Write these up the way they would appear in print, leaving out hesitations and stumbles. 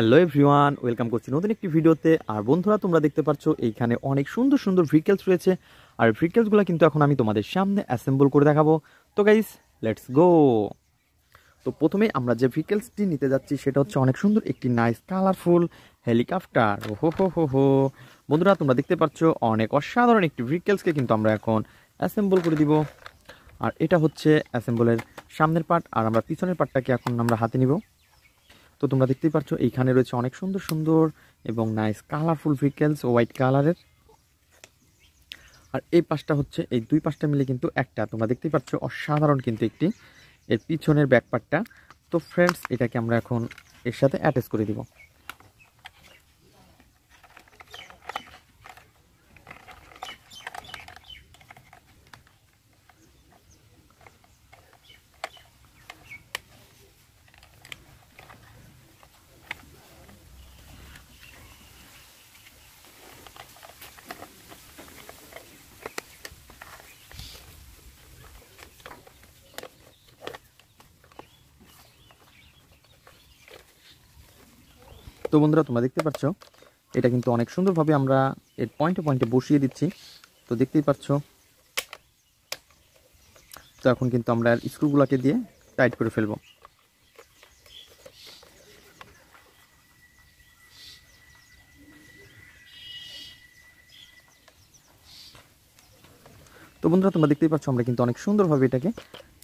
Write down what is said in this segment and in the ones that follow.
Hello everyone, welcome করছি নতুন একটি ভিডিওতে। আর বন্ধুরা, তোমরা দেখতে পাচ্ছ এইখানে অনেক সুন্দর সুন্দর ভেহিকেলস রয়েছে। আর ভেহিকেলসগুলো কিন্তু এখন আমি তোমাদের সামনে অ্যাসেম্বল করে দেখাবো। তো গাইস, লেটস গো। তো প্রথমে আমরা যে ভেহিকেলসটি নিতে যাচ্ছি সেটা হচ্ছে অনেক সুন্দর একটি নাইস কালারফুল হেলিকপ্টার। ওহো হো হো হো বন্ধুরা, তোমরা দেখতে পাচ্ছ অনেক অসাধারণ একটি ভেহিকেলসকে কিন্তু আমরা এখন অ্যাসেম্বল করে দিব। আর এটা হচ্ছে অ্যাসেম্বলের সামনের পার্ট, আর আমরা পিছনের পার্টটাকে এখন আমরা হাতে নিব। তো তোমরা দেখতেই পাচ্ছ এইখানে রয়েছে অনেক সুন্দর সুন্দর এবং নাইস কালারফুল ভেহিকেলস হোয়াইট কালারের। আর এই পাশটা হচ্ছে, এই দুই পাশটা মিলে কিন্তু একটা, তোমরা দেখতেই পাচ্ছ অসাধারণ কিন্তু একটি এর পিছনের ব্যাক পার্টটা। তো ফ্রেন্ডস, এটাকে আমরা এখন এর সাথে অ্যাটাচ করে দিব। তো বন্ধুরা, তোমরা দেখতে পাচ্ছ এটা কিন্তু অনেক সুন্দরভাবে আমরা এর পয়েন্টে পয়েন্টে বসিয়ে দিচ্ছি। তো দেখতেই পাচ্ছ। তো এখন কিন্তু আমরা স্ক্রুগুলোকে দিয়ে টাইট করে ফেলবো। তো বন্ধুরা, তোমরা দেখতেই পাচ্ছ আমরা কিন্তু অনেক সুন্দরভাবে এটাকে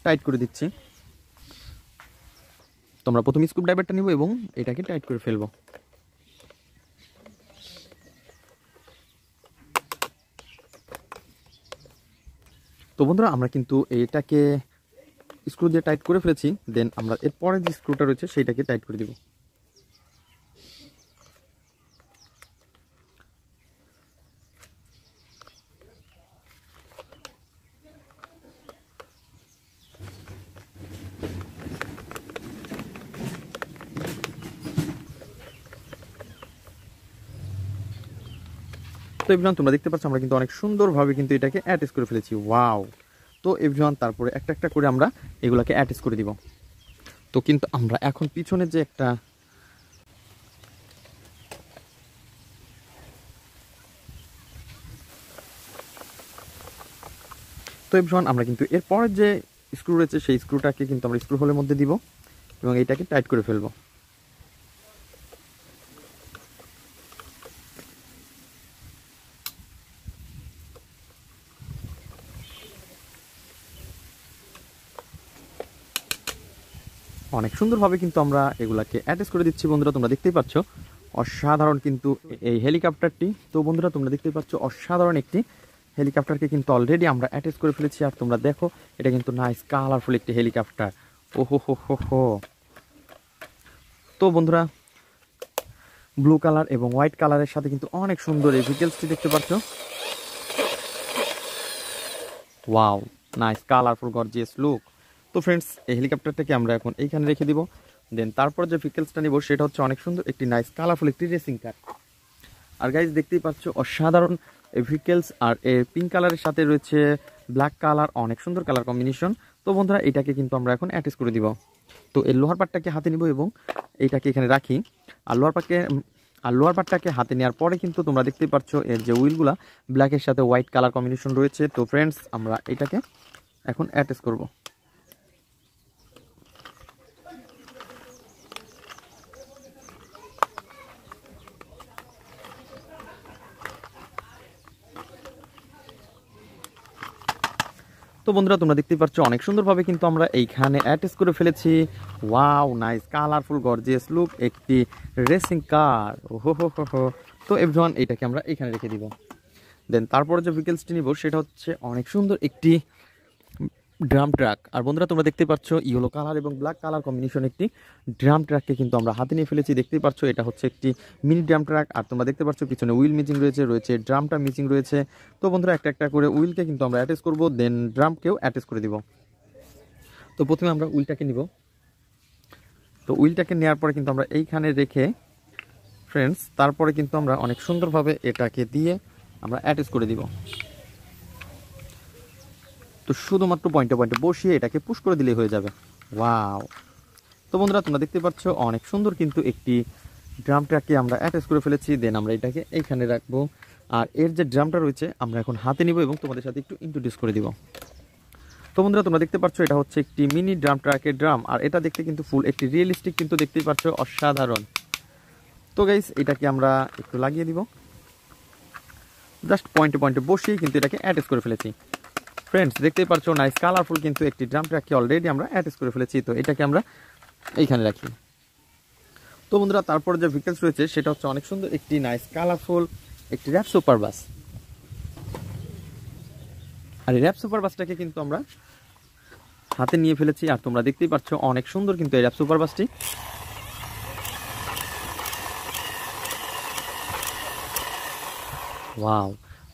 টাইট করে দিচ্ছি। তোমরা প্রথমে স্ক্রু ড্রাইভারটা নিব এবং এটাকে টাইট করে ফেলবো। তো বন্ধুরা, আমরা কিন্তু এটাকে স্ক্রু দিয়ে টাইট করে ফেলেছি। দেন আমরা এর পরে যে স্ক্রুটা রয়েছে সেইটাকে টাইট করে দিব। তো এভরিওয়ান, তোমরা দেখতে পাচ্ছ আমরা কিন্তু অনেক সুন্দরভাবে কিন্তু এটাকে অ্যাটাচ করে ফেলেছি। ওয়াও। তো এভরিওয়ান, তারপরে একটা একটা করে আমরা এগুলাকে অ্যাটাচ করে দিব। তো কিন্তু আমরা এখন পিছনে যে একটা তো এভরিওয়ান, আমরা কিন্তু এর পরের যে স্ক্রু রয়েছে সেই স্ক্রুটাকে কিন্তু আমরা স্ক্রু হোলের মধ্যে দিব এবং এটাকে টাইট করে ফেলবো। অনেক সুন্দরভাবে কিন্তু আমরা এগুলাকে অ্যাটাচ করে দিচ্ছি। বন্ধুরা, তোমরা দেখতেই পাচ্ছ অসাধারণ কিন্তু এই হেলিকপ্টারটি। তো বন্ধুরা, তোমরা দেখতেই পাচ্ছ অসাধারণ একটি হেলিকপ্টারকে কিন্তু অলরেডি আমরা অ্যাটাচ করে ফেলেছি। আর তোমরা দেখো, এটা কিন্তু নাইস কালারফুল একটি হেলিকপ্টার। ওহো হো হো হো। তো বন্ধুরা, ব্লু কালার এবং হোয়াইট কালারের সাথে কিন্তু অনেক সুন্দর এই ভেহিকেলসটি দেখতে পাচ্ছ। Wow, nice colourful gorgeous look. তো ফ্রেন্ডস, এই হেলিকপ্টারটাকে আমরা এখন এইখানে রেখে দিব। দেন তারপর যে ভেহিকেলসটা নিব সেটা হচ্ছে অনেক সুন্দর একটি নাইস কালারফুল একটি রেসিং কার। আর গাইজ, দেখতেই পাচ্ছ অসাধারণ এই ভেহিকেলস। আর এই পিঙ্ক কালারের সাথে রয়েছে ব্ল্যাক কালার, অনেক সুন্দর কালার কম্বিনেশন। তো বন্ধুরা, এটাকে কিন্তু আমরা এখন অ্যাটাচ করে দিব। তো এই লোহার পাটটাকে হাতে নিব এবং এইটাকে এখানে রাখি। আর লোহার পাটটাকে হাতে নেওয়ার পরে কিন্তু তোমরা দেখতেই পাচ্ছ এর যে হুইলগুলা ব্ল্যাকের সাথে হোয়াইট কালার কম্বিনেশন রয়েছে। তো ফ্রেন্ডস, আমরা এটাকে এখন অ্যাটাচ করব। তো বন্ধুরা, তোমরা দেখতেই পাচ্ছ অনেক সুন্দরভাবে কিন্তু আমরা এইখানে অ্যাটাচ করে ফেলেছি। Wow, nice colourful gorgeous look একটি রেসিং কার। ওহো হো হো হো। তো এভরিওয়ান, এটাকে আমরা এখানে রেখে দিব। দেন তারপরে যে ভেহিকেলসটি নিব সেটা হচ্ছে অনেক সুন্দর একটি ড্রাম ট্রাক। আর বন্ধুরা, তোমরা দেখতে পাচ্ছ ইয়েলো কালার এবং ব্ল্যাক কালার কম্বিনেশন একটি ড্রাম ট্রাককে কিন্তু আমরা হাতে নিয়ে ফেলেছি। দেখতেই পাচ্ছ এটা হচ্ছে একটি মিনি ড্রাম ট্রাক। আর তোমরা দেখতে পাচ্ছ পিছনে হুইল মিচিং রয়েছে ড্রামটা মিচিং রয়েছে। তো বন্ধুরা, একটা একটা করে হুইলকে কিন্তু আমরা অ্যাটাচ করব, দেন ড্রামকেও অ্যাটাচ করে দিব। তো প্রথমে আমরা হুইলটাকে নিব। তো হুইলটাকে নেওয়ার পরে কিন্তু আমরা এইখানে রেখে ফ্রেন্ডস, তারপরে কিন্তু আমরা অনেক সুন্দরভাবে এটাকে দিয়ে আমরা অ্যাটাচ করে দিব। তো শুধুমাত্র পয়েন্টে পয়েন্টে বসিয়ে এটাকে পুশ করে দিলেই হয়ে যাবে। ওয়াও। তো বন্ধুরা, তোমরা দেখতে পাচ্ছ অনেক সুন্দর কিন্তু একটি ড্রামটাকে আমরা অ্যাটাচ করে ফেলেছি, দেন আমরা এটাকে এইখানে রাখবো। আর এর যে ড্রামটা রয়েছে আমরা এখন হাতে নিব এবং তোমাদের সাথে একটু ইন্ট্রোডিউস করে দিব। তো বন্ধুরা তোমরা দেখতে পাচ্ছ এটা হচ্ছে একটি মিনি ড্রাম ট্রাকের ড্রাম, আর এটা দেখতে কিন্তু ফুল একটি রিয়েলিস্টিক, কিন্তু দেখতেই পাচ্ছ অসাধারণ। তো গাইস এটাকে আমরা একটু লাগিয়ে দিব, জাস্ট পয়েন্টে পয়েন্টে বসিয়ে কিন্তু এটাকে অ্যাটাচ করে ফেলেছি। ফ্রেন্ডস দেখতেই পাচ্ছ নাইস কালারফুল কিন্তু একটি ড্রাম ট্রাককে অলরেডি আমরা অ্যাটাচ করে ফেলেছি। তো এটাকে আমরা এইখানে রাখি। তো বন্ধুরা তারপর যে ভেহিকলস রয়েছে সেটা হচ্ছে অনেক সুন্দর একটি নাইস কালারফুল একটি র্যাপ সুপার বাস। আর এই র্যাপ সুপার বাসটাকে কিন্তু আমরা হাতে নিয়ে ফেলেছি, আর তোমরা দেখতেই পাচ্ছ অনেক সুন্দর কিন্তু এই র্যাপ সুপার বাসটি। Wow,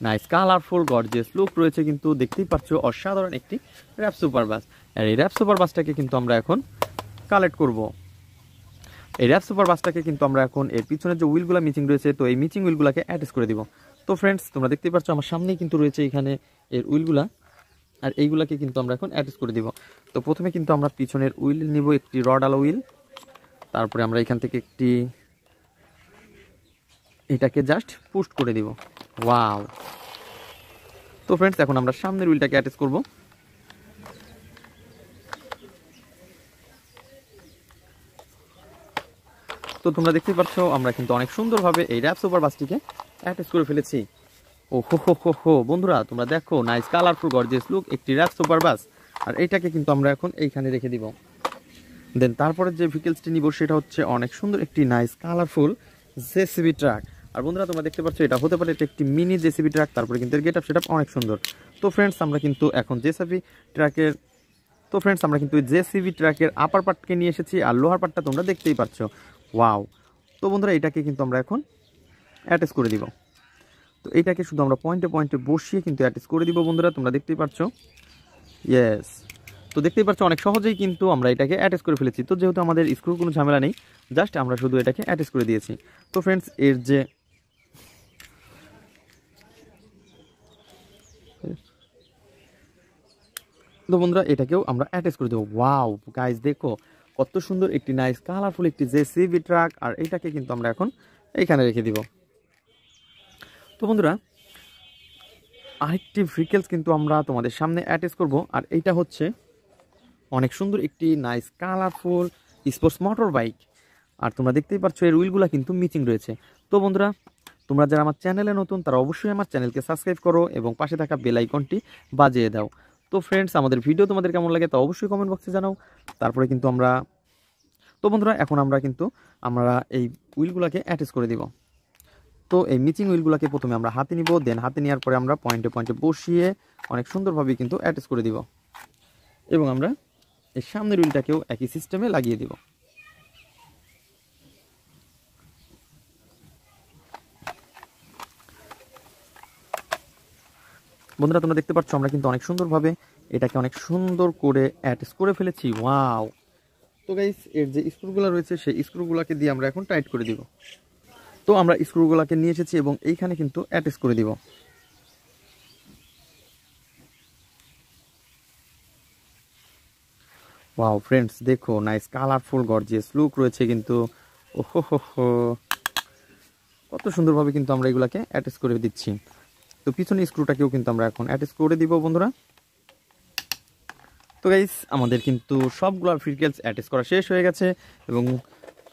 nice colourful gorgeous look রয়েছে, কিন্তু দেখতেই পাচ্ছ অসাধারণ একটি র্যাপ সুপার বাস। আর এই র্যাপ সুপার বাসটাকে কিন্তু আমরা এখন কালেক্ট করব। এই র্যাপ সুপার বাসটাকে কিন্তু আমরা এখন এর পিছনে যে হুইলগুলো মিচিং রয়েছে, তো এই মিচিং হুইলগুলোকে অ্যাটাচ করে দিব। তো ফ্রেন্ডস তোমরা দেখতেই পাচ্ছ আমার সামনেই কিন্তু রয়েছে এখানে এর হুইলগুলা, আর এইগুলাকে কিন্তু আমরা এখন অ্যাটাচ করে দিব। তো প্রথমে কিন্তু আমরা পিছনের হুইল নিব, একটি রড আলো হুইল। তারপরে আমরা এখান থেকে একটি এটাকে জাস্ট পুশ করে দিব। ওয়াও। তো ফ্রেন্ডস এখন আমরা সামনের হুইলটাকে অ্যাটাচ করব। তো তোমরা দেখতে পাচ্ছ আমরা কিন্তু অনেক সুন্দরভাবে এই র্যাপ সুপার বাসটিকে অ্যাটাচ করে ফেলেছি। ও হো হো হো হো বন্ধুরা তোমরা দেখো নাইস কালারফুল গর্জিয়াস লুক একটি র্যাপ সুপার বাস। আর এইটাকে কিন্তু আমরা এখন এইখানে রেখে দিব। দেন তারপরে যে ভেহিকলসটি নিব সেটা হচ্ছে অনেক সুন্দর একটি নাইস কালারফুল জেসিবি ট্রাক। আর বন্ধুরা তোমরা দেখতে পাচ্ছ এটা হতে পারে একটি মিনি জেসিবি ট্রাক, তারপরে কিন্তু এর গেটআপ সেটআপ অনেক সুন্দর। তো ফ্রেন্ডস আমরা কিন্তু এখন জেসিবি ট্রাকের আপার পার্টকে নিয়ে এসেছি, আর লোহার পার্টটা তোমরা দেখতেই পাচ্ছ। ওয়াও। তো বন্ধুরা এটাকে কিন্তু আমরা এখন অ্যাটাচ করে দিব। তো এইটাকে শুধু আমরা পয়েন্টে পয়েন্টে বসিয়ে কিন্তু অ্যাটাচ করে দিব বন্ধুরা, তোমরা দেখতেই পাচ্ছ। ইয়েস। তো দেখতেই পাচ্ছ অনেক সহজেই কিন্তু আমরা এটাকে অ্যাটাচ করে ফেলেছি। তো যেহেতু আমাদের স্ক্রুর কোনো ঝামেলা নেই, জাস্ট আমরা শুধু এটাকে অ্যাটাচ করে দিয়েছি। তো ফ্রেন্ডস এর যে তো বন্ধুরা এটাকেও আমরা অ্যাটাচ করে দেবো। ওয়াও গাইস দেখো কত সুন্দর একটি নাইস কালারফুল একটি জেসিবি ট্রাক, আর এইটাকে কিন্তু আমরা এখন এইখানে রেখে দিব। তো বন্ধুরা আরেকটি ভেহিকলস কিন্তু আমরা তোমাদের সামনে অ্যাটাচ করব, আর এইটা হচ্ছে অনেক সুন্দর একটি nice colourful sports motor bike. আর তোমরা দেখতেই পাচ্ছ এর হুইলগুলো কিন্তু মিচিং রয়েছে। তো বন্ধুরা তোমরা যারা আমার চ্যানেলে নতুন তারা অবশ্যই আমার চ্যানেলকে সাবস্ক্রাইব করো এবং পাশে থাকা বেল আইকনটি বাজিয়ে দাও। তো ফ্রেন্ডস আমাদের ভিডিও তোমাদের কেমন লাগে তা অবশ্যই কমেন্ট বক্সে জানাও। তারপরে কিন্তু তো বন্ধুরা এখন আমরা এই হুইলগুলোকে অ্যাটাচ করে দিব। তো এই মিচিং হুইলগুলোকে প্রথমে আমরা হাতে নিব, দেন হাতে নেওয়ার পরে আমরা পয়েন্টে পয়েন্টে বসিয়ে অনেক সুন্দরভাবে কিন্তু অ্যাটাচ করে দিব, এবং আমরা এই সামনের হুইলটাকেও একই সিস্টেমে লাগিয়ে দিব। বন্ধুরা তোমরা দেখতে পাচ্ছ আমরা কিন্তু অনেক সুন্দরভাবে এটাকে অনেক সুন্দর করে অ্যাটাচ করে ফেলেছি। ওয়াও। তো গাইস এর যে স্ক্রুগুলো রয়েছে সেই স্ক্রুগুলোকে দিয়ে আমরা এখন টাইট করে দিব। তো আমরা স্ক্রুগুলোকে নিয়ে এসেছি এবং এইখানে কিন্তু অ্যাটাচ করে দিব। ওয়াও ফ্রেন্ডস দেখো নাইস কালারফুল গর্জিয়াস লুক রয়েছে কিন্তু। ওহো হো হো কত সুন্দরভাবে কিন্তু আমরা এগুলাকে অ্যাটাচ করে দিচ্ছি। তো পিছনে স্ক্রুটাকেও কিন্তু আমরা এখন অ্যাটাচ করে দিব বন্ধুরা। তো গাইস আমাদের কিন্তু সবগুলো ভেহিকলস অ্যাটাচ করা শেষ হয়ে গেছে, এবং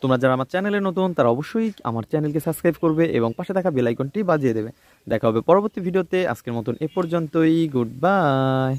তোমরা যারা আমার চ্যানেলে নতুন তারা অবশ্যই আমার চ্যানেলকে সাবস্ক্রাইব করবে এবং পাশে থাকা বেল আইকনটি বাজিয়ে দেবে। দেখা হবে পরবর্তী ভিডিওতে। আজকের মতন এ পর্যন্তই, গুড বাই।